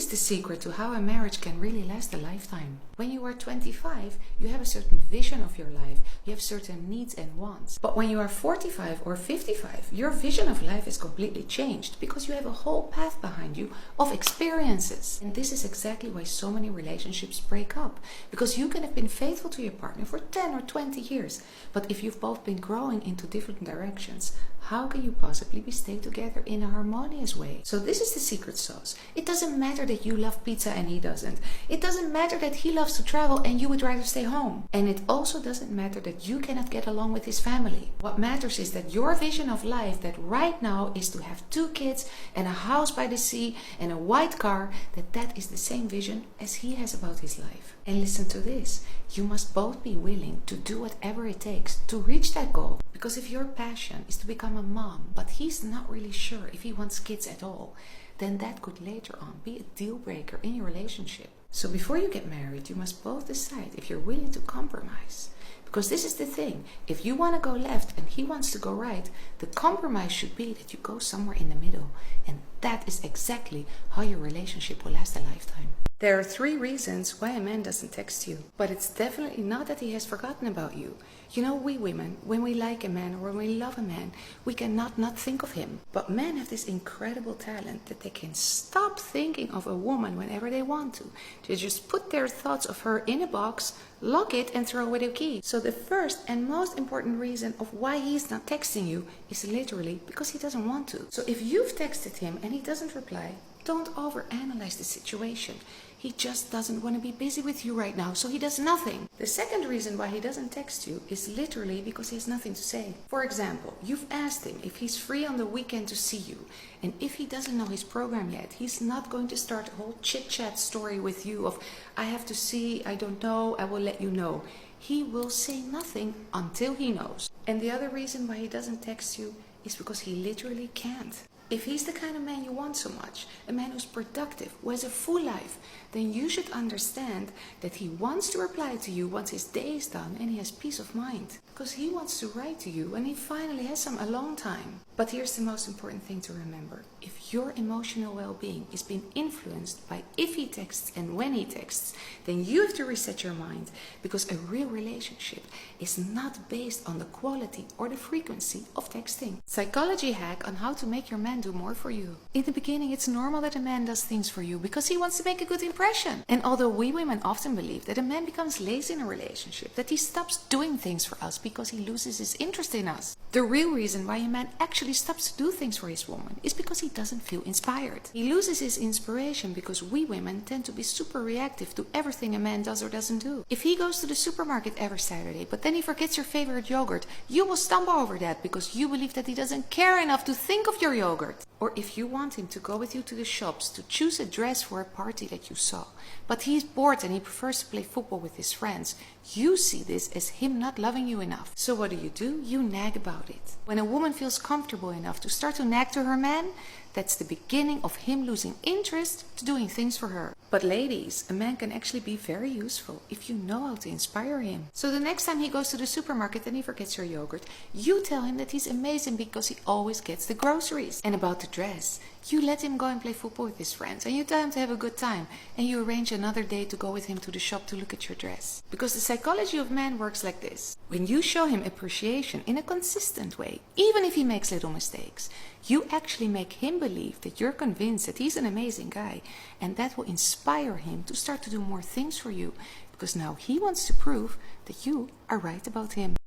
the secret to how a marriage can really last a lifetime. When you are 25, you have a certain vision of your life, you have certain needs and wants. But when you are 45 or 55, your vision of life is completely changed because you have a whole path behind you of experiences. And this is exactly why so many relationships break up. Because you can have been faithful to your partner for 10 or 20 years, but if you've both been growing into different directions, how can you possibly stay together in a harmonious way? So this is the secret sauce. It doesn't matter that you love pizza and he doesn't. It doesn't matter that he loves to travel and you would rather stay home. And it also doesn't matter that you cannot get along with his family. What matters is that your vision of life that right now is to have 2 kids and a house by the sea and a white car, that is the same vision as he has about his life. And listen to this, you must both be willing to do whatever it takes to reach that goal. Because if your passion is to become a mom, but he's not really sure if he wants kids at all, then that could later on be a deal breaker in your relationship. So before you get married, you must both decide if you're willing to compromise. Because this is the thing, if you want to go left and he wants to go right, the compromise should be that you go somewhere in the middle. And that is exactly how your relationship will last a lifetime. There are 3 reasons why a man doesn't text you, but it's definitely not that he has forgotten about you. You know, we women, when we like a man or when we love a man, we cannot not think of him. But men have this incredible talent that they can stop thinking of a woman whenever they want to. They just put their thoughts of her in a box, lock it and throw away the key. So the first and most important reason of why he's not texting you is literally because he doesn't want to. So if you've texted him and he doesn't reply, don't overanalyze the situation. He just doesn't want to be busy with you right now, so he does nothing. The second reason why he doesn't text you is literally because he has nothing to say. For example, you've asked him if he's free on the weekend to see you, and if he doesn't know his program yet, he's not going to start a whole chit-chat story with you of, I have to see, I don't know, I will let you know. He will say nothing until he knows. And the other reason why he doesn't text you is because he literally can't. If he's the kind of man you want so much, a man who's productive, who has a full life, then you should understand that he wants to reply to you once his day is done and he has peace of mind. Because he wants to write to you and he finally has some alone time. But here's the most important thing to remember. If your emotional well-being is being influenced by if he texts and when he texts, then you have to reset your mind, because a real relationship is not based on the quality or the frequency of texting. Psychology hack on how to make your man do more for you. In the beginning, it's normal that a man does things for you because he wants to make a good impression. And although we women often believe that a man becomes lazy in a relationship, that he stops doing things for us because he loses his interest in us, the real reason why a man actually stops to do things for his woman is because he doesn't feel inspired. He loses his inspiration because we women tend to be super reactive to everything a man does or doesn't do. If he goes to the supermarket every Saturday, but then he forgets your favorite yogurt, you will stumble over that because you believe that he doesn't care enough to think of your yogurt. Or if you want him to go with you to the shops to choose a dress for a party that you saw, but he's bored and he prefers to play football with his friends, you see this as him not loving you enough. So what do? You nag about it. When a woman feels comfortable enough to start to nag to her man, that's the beginning of him losing interest to doing things for her. But ladies, a man can actually be very useful if you know how to inspire him. So the next time he goes to the supermarket and he forgets your yogurt, you tell him that he's amazing because he always gets the groceries. And about the dress, you let him go and play football with his friends and you tell him to have a good time, and you arrange another day to go with him to the shop to look at your dress. Because the psychology of man works like this. When you show him appreciation in a consistent way, even if he makes little mistakes, you actually make him believe that you're convinced that he's an amazing guy, and that will inspire him to start to do more things for you, because now he wants to prove that you are right about him.